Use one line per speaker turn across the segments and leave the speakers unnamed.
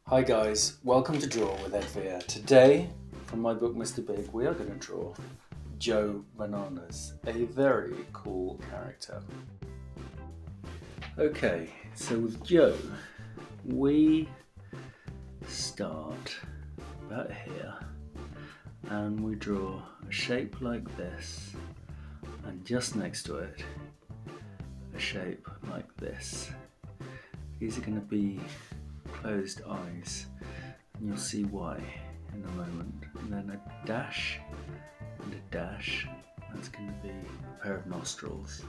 Hi guys, welcome to Draw with Ed Vere. Today, from my book Mr. Big, we are going to draw Joe Bananas, a very cool character. Okay, so with Joe, we start about here and we draw a shape like this, and just next to it, a shape like this. These are going to be closed eyes, and you'll see why in a moment. And then a dash and a dash, that's going to be a pair of nostrils.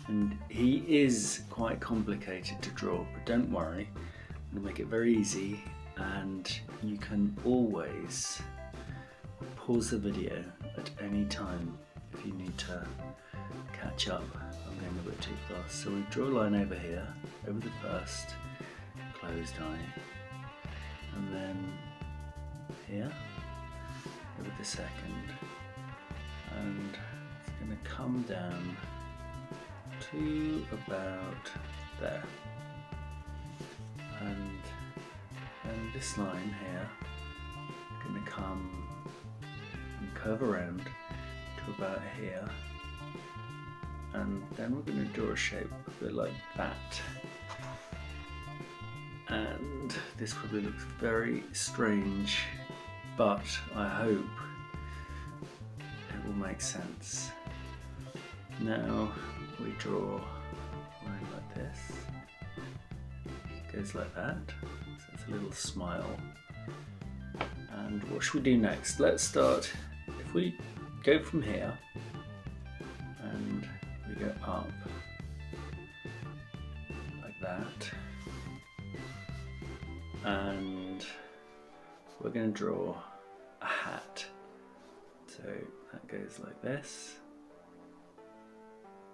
And he is quite complicated to draw, but don't worry, I'm going to make it very easy, and you can always pause the video at any time if you need to catch up. I'm going a bit too fast. So we draw a line over here, over the first closed eye, and then here over the second, and it's going to come down to about there, and then this line here is going to come and curve around to about here, and then we're going to draw a shape a bit like that. And this probably looks very strange, but I hope it will make sense. Now we draw a line like this. It goes like that, so it's a little smile. And what should we do next? Let's start, if we go from here and we go up like that, and we're going to draw a hat. So that goes like this,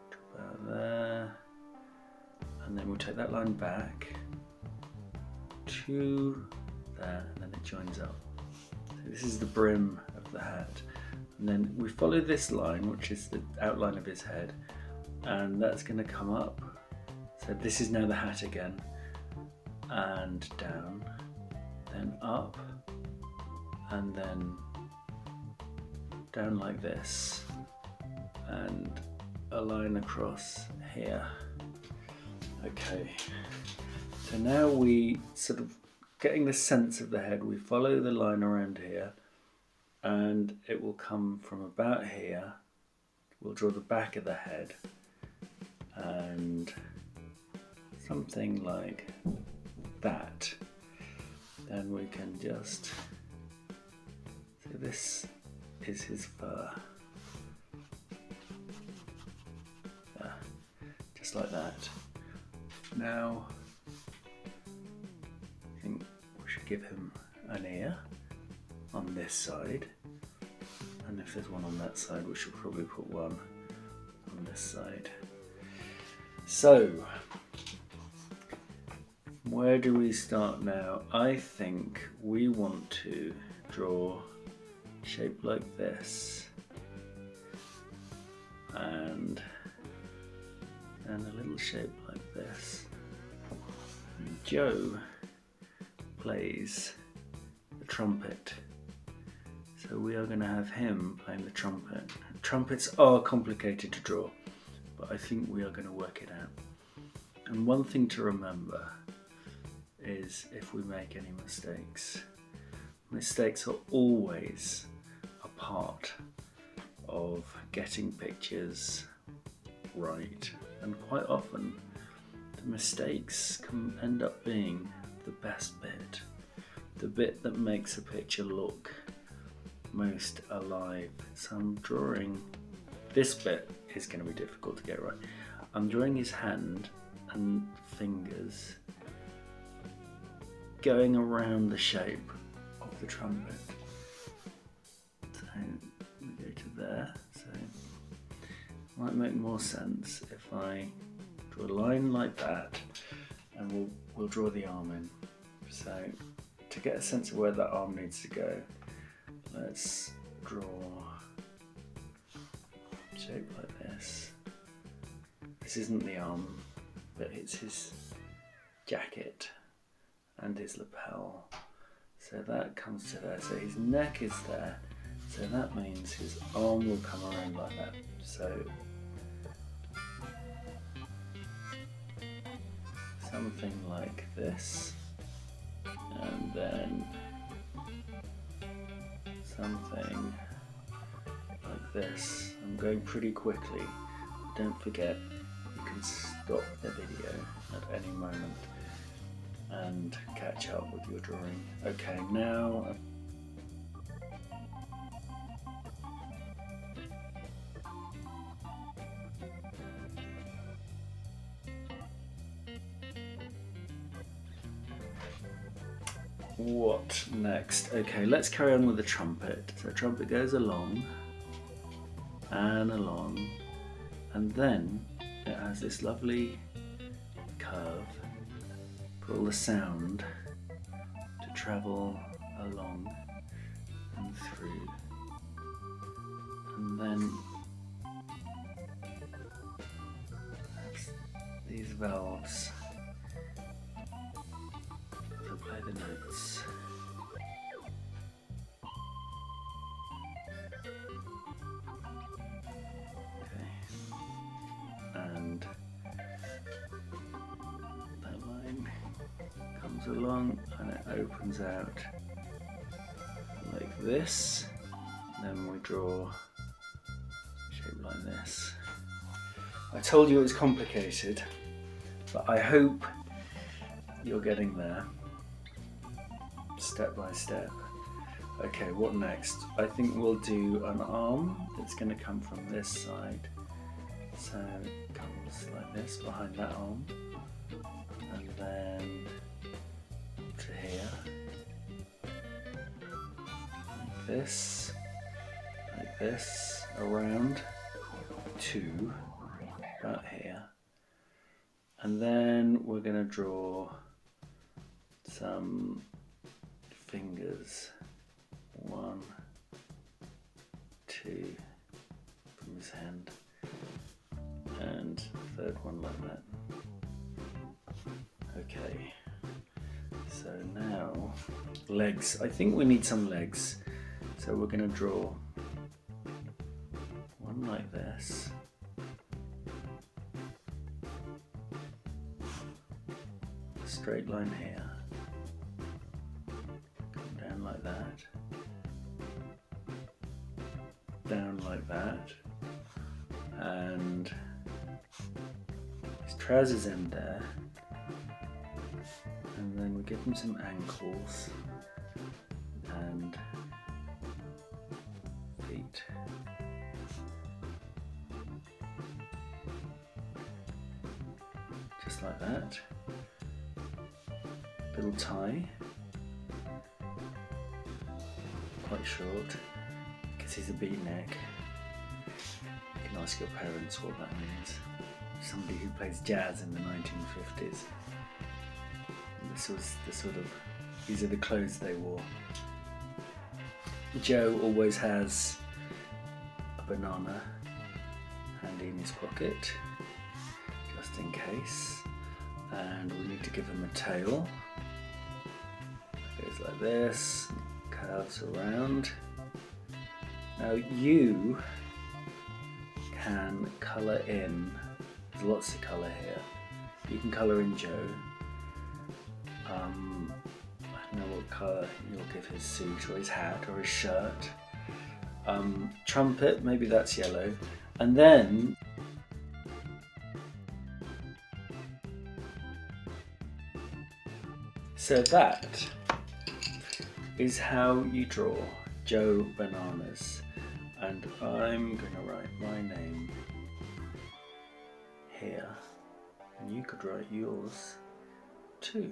to about there, and then we'll take that line back to there, and then it joins up. So this is the brim of the hat, and then we follow this line, which is the outline of his head, and that's going to come up. So this is now the hat again, and down, then up, and then down like this, and a line across here. Okay, so now we sort of getting the sense of the head, we follow the line around here, and it will come from about here. We'll draw the back of the head, and something like that. Then we can just, so this is his fur, just like that. Now I think we should give him an ear on this side, and if there's one on that side, we should probably put one on this side. So where do we start now? I think we want to draw a shape like this, and a little shape like this. And Joe plays the trumpet, so we are going to have him playing the trumpet. Trumpets are complicated to draw, but I think we are going to work it out. And one thing to remember is if we make any mistakes. Mistakes are always a part of getting pictures right, and quite often the mistakes can end up being the best bit, the bit that makes a picture look most alive. So I'm drawing, this bit is going to be difficult to get right. I'm drawing his hand and fingers going around the shape of the trumpet. So we go to there. So it might make more sense if I draw a line like that, and we'll draw the arm in. So to get a sense of where that arm needs to go, let's draw a shape like this. This isn't the arm, but it's his jacket, and his lapel. So that comes to there. So his neck is there. So that means his arm will come around like that. So something like this. And then something like this. I'm going pretty quickly. Don't forget, you can stop the video at any moment and catch up with your drawing. Okay, now what next? Okay, let's carry on with the trumpet. So the trumpet goes along and along, and then it has this lovely curve for all the sound to travel along and through. And then these valves to play the notes. Okay. And that line comes along and it opens out like this. Then we draw a shape like this. I told you it was complicated, but I hope you're getting there, step by step. Okay, what next? I think we'll do an arm that's going to come from this side. So it comes like this behind that arm, and then to here, like this, around to about here. And then we're going to draw some fingers. 1, 2 from his hand, and third one like that. Okay, so now legs. I think we need some legs. So we're going to draw one like this. Straight line here, come down like that, down like that, and his trousers end there, and then we give him some ankles and feet. Just like that. Little tie, quite short, because he's a beatnik. You can ask your parents what that means. Somebody who plays jazz in the 1950s. This was the sort of, these are the clothes they wore. Joe always has a banana handy in his pocket, just in case. And we need to give him a tail. Goes like this, curves around. Now you can colour in, there's lots of colour here. You can colour in Joe. I don't know what colour you'll give his suit or his hat or his shirt. Trumpet, maybe that's yellow. And then so that is how you draw Joe Bananas, and I'm going to write my name here, and you could write yours too.